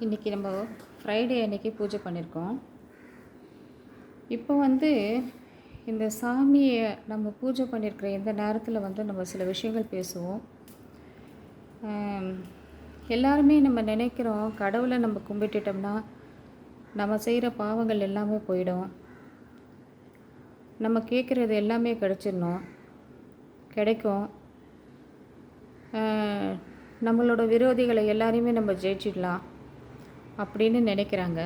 இன்றைக்கி நம்ம ஃப்ரைடே அன்றைக்கி பூஜை பண்ணியிருக்கோம். இப்போ வந்து இந்த சாமியை நம்ம பூஜை பண்ணியிருக்கிற இந்த நேரத்தில் நம்ம சில விஷயங்கள் பேசுவோம். எல்லாருமே நம்ம நினைக்கிறோம், கடவுளை நம்ம கும்பிட்டுட்டோம்னா நம்ம செய்கிற பாவங்கள் எல்லாமே போயிடும், நம்ம கேட்குறது எல்லாமே கிடைக்கும், நம்மளோட விரோதிகளை எல்லாரையுமே நம்ம ஜெயிச்சிடலாம் அப்படின்னு நினைக்கிறாங்க.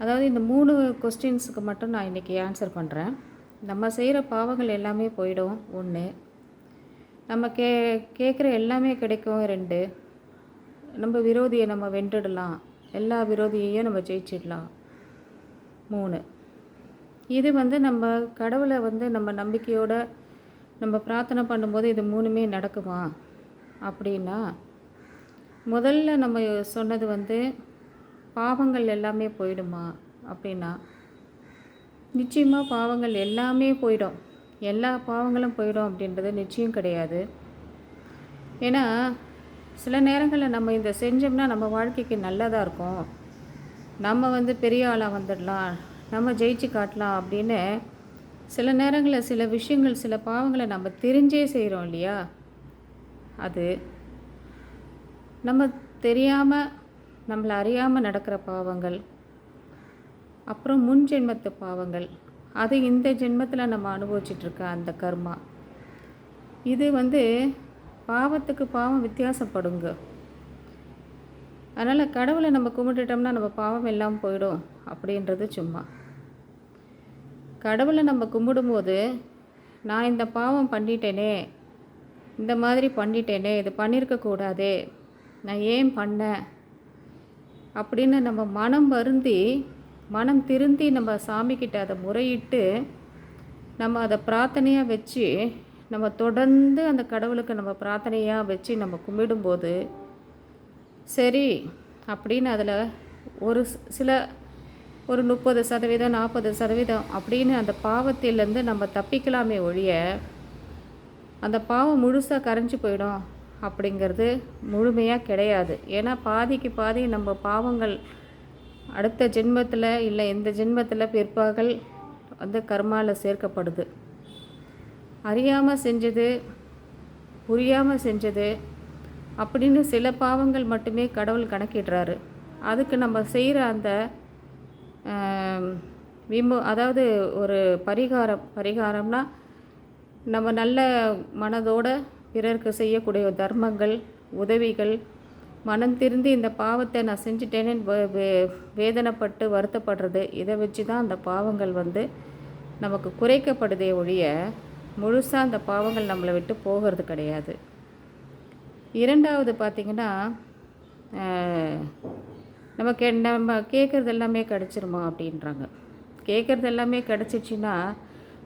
அதாவது இந்த 3 கொஸ்டின்ஸுக்கு மட்டும் நான் இன்றைக்கி ஆன்சர் பண்ணுறேன். நம்ம செய்கிற பாவங்கள் எல்லாமே போயிடும் 1, நம்ம கேட்குற எல்லாமே கிடைக்கும் 2, நம்ம விரோதியை நம்ம வென்றுடலாம், எல்லா விரோதியையும் நம்ம ஜெயிச்சிடலாம் 3. இது நம்ம கடவுளை நம்ம நம்பிக்கையோடு நம்ம பிரார்த்தனை பண்ணும்போது இது 3மே நடக்குமா அப்படின்னா, முதல்ல நம்ம சொன்னது பாவங்கள் எல்லாமே போயிடுமா அப்படின்னா, நிச்சயமாக பாவங்கள் எல்லாமே போயிடும். எல்லா பாவங்களும் போயிடும் அப்படின்றது நிச்சயம் கிடையாது. ஏன்னா சில நேரங்களில் நம்ம இதை செஞ்சோம்னா நம்ம வாழ்க்கைக்கு நல்லதாக இருக்கும், நம்ம பெரிய ஆளாக வந்துடலாம், நம்ம ஜெயிச்சு காட்டலாம் அப்படின்னு சில நேரங்களில் சில விஷயங்கள், சில பாவங்களை நம்ம தெரிஞ்சே செய்கிறோம் இல்லையா. அது நம்ம தெரியாமல், நம்மளை அறியாமல் நடக்கிற பாவங்கள், அப்புறம் முன் ஜென்மத்து பாவங்கள், அது இந்த ஜென்மத்தில் நம்ம அனுபவிச்சிட்ருக்க அந்த கர்மா. இது பாவத்துக்கு பாவம் வித்தியாசப்படுங்க. அதனால் கடவுளை நம்ம கும்பிட்டுட்டோம்னா நம்ம பாவம் எல்லாம் போயிடும் அப்படின்றது சும்மா. கடவுளை நம்ம கும்பிடும்போது, நான் இந்த பாவம் பண்ணிட்டேனே, இந்த மாதிரி பண்ணிட்டேனே, இது பண்ணியிருக்கக்கூடாதே, நான் ஏன் பண்ணேன் அப்படின்னு நம்ம மனம் வருந்தி, மனம் திருந்தி நம்ம சாமிக்கிட்ட அதை முறையிட்டு நம்ம அதை பிரார்த்தனையாக வச்சு, நம்ம தொடர்ந்து அந்த கடவுளுக்கு நம்ம பிரார்த்தனையாக வச்சு நம்ம கும்பிடும்போது சரி அப்படின்னு அதில் ஒரு சில ஒரு 30%, 40% அப்படின்னு அந்த பாவத்திலேருந்து நம்ம தப்பிக்கலாமே ஒழிய, அந்த பாவம் முழுசாக கரைஞ்சி போயிடும் அப்படிங்கிறது முழுமையாக கிடையாது. ஏன்னா பாதிக்கு பாதி நம்ம பாவங்கள் அடுத்த ஜென்மத்தில் இல்லை இந்த ஜென்மத்தில் பிற்பாகல் கர்மாவில் சேர்க்கப்படுது. அறியாமல் செஞ்சது, புரியாமல் செஞ்சது அப்படின்னு சில பாவங்கள் மட்டுமே கடவுள் கணக்கிடுறாரு. அதுக்கு நம்ம செய்கிற அந்த அதாவது ஒரு பரிகாரம்னா நம்ம நல்ல மனதோட பிறருக்கு செய்யக்கூடிய தர்மங்கள், உதவிகள், மனம் திருந்தி இந்த பாவத்தை நான் செஞ்சிட்டேன்னு வேதனைப்பட்டு வருத்தப்படுறது, இதை வச்சு தான் அந்த பாவங்கள் நமக்கு குறைக்கப்படுதே ஒழிய முழுசாக அந்த பாவங்கள் நம்மளை விட்டு போகிறது கிடையாது. 2வது பார்த்திங்கன்னா, நம்ம கேட்குறது எல்லாமே கிடச்சிருமா அப்படின்றாங்க. கேட்குறது எல்லாமே கிடச்சிச்சின்னா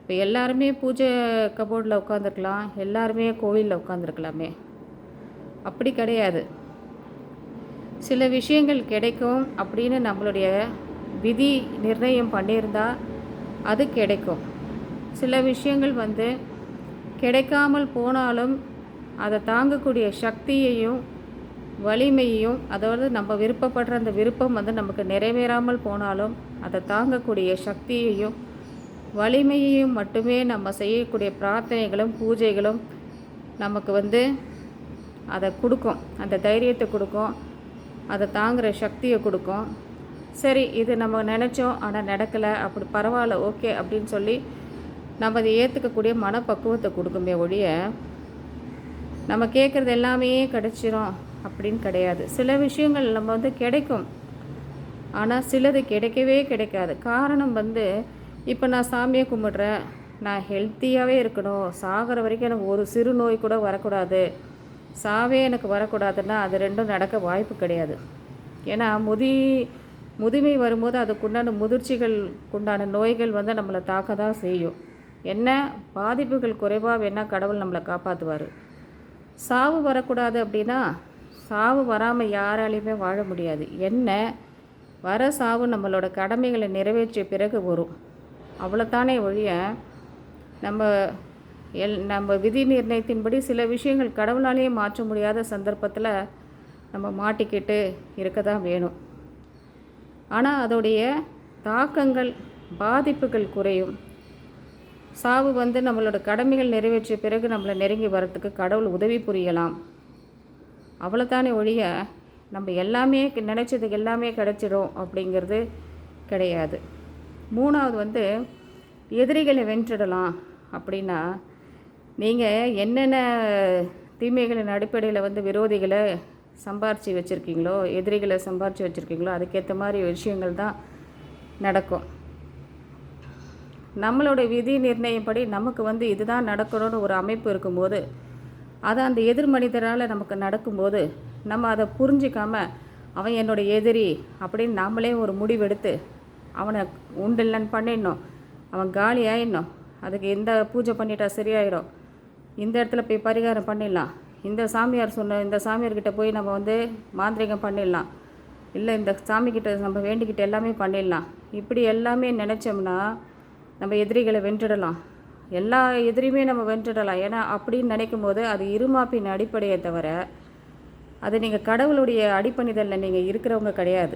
இப்போ எல்லாருமே பூஜை கபோர்டில் உட்காந்துருக்கலாம், எல்லாருமே கோவிலில் உட்காந்துருக்கலாமே. அப்படி கிடையாது. சில விஷயங்கள் கிடைக்கும் அப்படின்னு நம்மளுடைய விதி நிர்ணயம் பண்ணியிருந்தால் அது கிடைக்கும். சில விஷயங்கள் கிடைக்காமல் போனாலும் அதை தாங்கக்கூடிய சக்தியையும் வலிமையையும், அதாவது நம்ம விருப்பப்படுற அந்த விருப்பம் நமக்கு நிறைவேறாமல் போனாலும் அதை தாங்கக்கூடிய சக்தியையும் வலிமையையும் மட்டுமே நம்ம செய்யக்கூடிய பிரார்த்தனைகளும் பூஜைகளும் நமக்கு அதை கொடுக்கும், அந்த தைரியத்தை கொடுக்கும், அதை தாங்குகிற சக்தியை கொடுக்கும். சரி, இது நம்ம நினச்சோம் ஆனால் நடக்கலை, அப்படி பரவாயில்ல, ஓகே அப்படின்னு சொல்லி நம்ம அதை ஏற்றுக்கக்கூடிய மனப்பக்குவத்தை கொடுக்குமே ஒழிய நம்ம கேட்குறது எல்லாமே கிடச்சிரும் அப்படின்னு கிடையாது. சில விஷயங்கள் நம்ம கிடைக்கும், ஆனால் சிலது கிடைக்கவே கிடைக்காது. காரணம் இப்போ நான் சாமியை கும்பிட்றேன், நான் ஹெல்த்தியாகவே இருக்கணும், சாகிற வரைக்கும் எனக்கு ஒரு சிறு நோய் கூட வரக்கூடாது, சாவே எனக்கு வரக்கூடாதுன்னா அது ரெண்டும் நடக்க வாய்ப்பு கிடையாது. ஏன்னா முதுமை வரும்போது அதுக்குண்டான முதிர்ச்சிகளுக்குண்டான நோய்கள் நம்மளை தாக்க தான் செய்யும். என்ன பாதிப்புகள் குறைவாக வேணால் கடவுள் நம்மளை காப்பாற்றுவார். சாவு வரக்கூடாது அப்படின்னா சாவு வராமல் யாராலையுமே வாழ முடியாது. என்ன வர சாவு நம்மளோட கடமைகளை நிறைவேற்றிய பிறகு வரும், அவ்வளோத்தானே ஒழிய நம்ம விதி நிர்ணயத்தின்படி சில விஷயங்கள் கடவுளாலேயே மாற்ற முடியாத சந்தர்ப்பத்தில் நம்ம மாட்டிக்கிட்டு இருக்க தான் வேணும். ஆனால் அதோடைய தாக்கங்கள், பாதிப்புகள் குறையும். சாவு வந்து நம்மளோட கடமைகள் நிறைவேற்றிய பிறகு நம்மளை நெருங்கி வரத்துக்கு கடவுள் உதவி புரியலாம். அவ்வளோதானே ஒழிய நம்ம எல்லாமே நினச்சதுக்கு எல்லாமே கிடைச்சிடும் அப்படிங்கிறது கிடையாது. 3வது வந்து எதிரிகளை வென்றிடலாம் அப்படின்னா, நீங்கள் என்னென்ன தீமைகளின் அடிப்படையில் வந்து விரோதிகளை சம்பாரித்து வச்சுருக்கீங்களோ, எதிரிகளை சம்பாரித்து வச்சுருக்கீங்களோ, அதுக்கேற்ற மாதிரி விஷயங்கள் தான் நடக்கும். நம்மளோட விதி நிர்ணயப்படி நமக்கு வந்து இதுதான் நடக்கணும்னு ஒரு அமைப்பு இருக்கும்போது, அது அந்த எதிர் மனிதரால் நமக்கு நடக்கும்போது நம்ம அதை புரிஞ்சிக்காமல் அவன் என்னோட எதிரி அப்படின்னு நாமளே ஒரு முடிவெடுத்து அவனை உண்டில்லன்னு பண்ணிடணும், அவன் காலி ஆகிடணும், அதுக்கு எந்த பூஜை பண்ணிட்டா சரியாயிடும், இந்த இடத்துல போய் பரிகாரம் பண்ணிடலாம், இந்த சாமியார் இந்த சாமியார்கிட்ட போய் நம்ம வந்து மாந்திரிகம் பண்ணிடலாம், இல்லை இந்த சாமிக்கிட்ட நம்ம வேண்டிக்கிட்ட எல்லாமே பண்ணிடலாம், இப்படி எல்லாமே நினச்சோம்னா நம்ம எதிரிகளை வென்றிடலாம். எல்லா எதிரியுமே நம்ம வென்றிடலாம். ஏன்னா அப்படின்னு நினைக்கும் போது அது இருமாப்பின் அடிப்படையை தவிர அது நீங்கள் கடவுளுடைய அடிப்பணிதலில் நீங்கள் இருக்கிறவங்க கிடையாது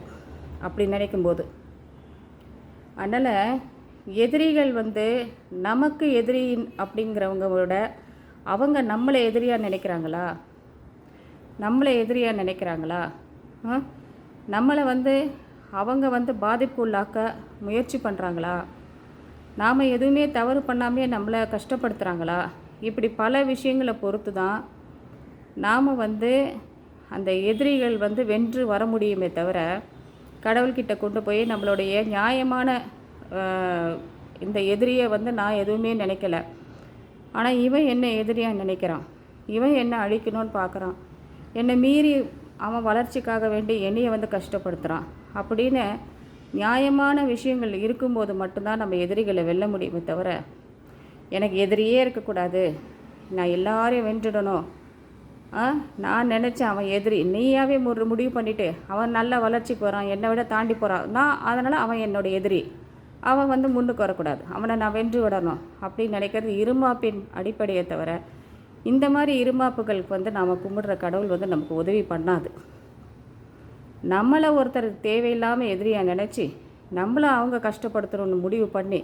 அப்படி நினைக்கும்போது. அதனால் எதிரிகள் வந்து நமக்கு எதிரி அப்படிங்கிறவங்களோட அவங்க நம்மளை எதிரியாக நினைக்கிறாங்களா, நம்மளை வந்து அவங்க வந்து பாதிப்புள்ளாக்க முயற்சி பண்ணுறாங்களா, நாம் எதுவுமே தவறு பண்ணாமே நம்மளை கஷ்டப்படுத்துகிறாங்களா, இப்படி பல விஷயங்களை பொறுத்து தான் நாம் வந்து அந்த எதிரிகள் வந்து வென்று வர முடியுமே தவிர கடவுள்கிட்ட கொண்டு போய் நம்மளுடைய நியாயமான இந்த எதிரியை வந்து நான் எதுவுமே நினைக்கல, ஆனால் இவன் என்ன எதிரியாக நினைக்கிறான், இவன் என்ன அழிக்கணும்னு பார்க்குறான், என்னை மீறி அவன் வளர்ச்சிக்காக வேண்டி என்னையை வந்து கஷ்டப்படுத்துகிறான் அப்படின்னு நியாயமான விஷயங்கள் இருக்கும்போது மட்டும்தான் நம்ம எதிரிகளை வெல்ல முடியுமே தவிர எனக்கு எதிரியே இருக்கக்கூடாது, நான் எல்லாரையும் வென்றுடணும், நான் நினச்சேன் அவன் எதிரி, நீயாவே முடிவு பண்ணிவிட்டு அவன் நல்ல வளர்ச்சிக்கு வரான், என்னை விட தாண்டி போகிறான், நான் அதனால் அவன் என்னோடய எதிரி, அவன் வந்து முன்னுக்கு வரக்கூடாது, அவனை நான் வென்று விடணும் அப்படின்னு நினைக்கிறது இருமாப்பின் அடிப்படையை தவிர இந்த மாதிரி இருமாப்புகளுக்கு வந்து நாம் கும்பிடுற கடவுள் வந்து நமக்கு உதவி பண்ணாது. நம்மளை ஒருத்தர் தேவையில்லாமல் எதிரியாக நினச்சி நம்மளை அவங்க கஷ்டப்படுத்தணும்னு முடிவு பண்ணி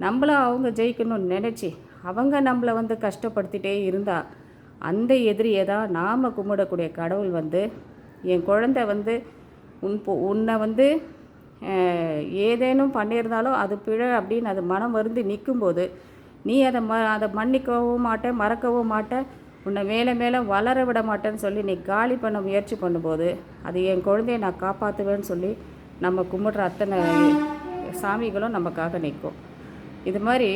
நம்மளை அவங்க ஜெயிக்கணும்னு நினச்சி அவங்க நம்மளை வந்து கஷ்டப்படுத்திகிட்டே இருந்தால் அந்த எதிரியை தான் நாம் கும்பிடக்கூடிய கடவுள் வந்து என் குழந்தை வந்து உன்னை வந்து ஏதேனும் பண்ணியிருந்தாலும் அது பிழை அப்படின்னு அது மனம் வருந்தி நிற்கும்போது நீ அதை மன்னிக்கவும் மாட்டேன், மறக்கவும் மாட்டேன், உன்னை மேலே மேலே வளர விட மாட்டேன்னு சொல்லி நீ காலி பண்ண முயற்சி பண்ணும்போது அது என் குழந்தைய நான் காப்பாற்றுவேன்னு சொல்லி நம்ம கும்பிட்ற அத்தனை சாமிகளும் நமக்காக நிற்கும். இது மாதிரி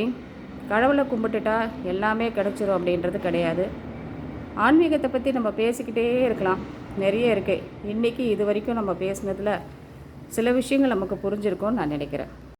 கடவுளை கும்பிட்டுட்டா எல்லாமே கிடச்சிரும் அப்படின்றது கிடையாது. ஆன்மீகத்தை பற்றி நம்ம பேசிக்கிட்டே இருக்கலாம், நிறைய இருக்குது. இன்றைக்கி இது வரைக்கும் நம்ம பேசுனதில் சில விஷயங்கள் நமக்கு புரிஞ்சிருக்கும்னு நான் நினைக்கிறேன்.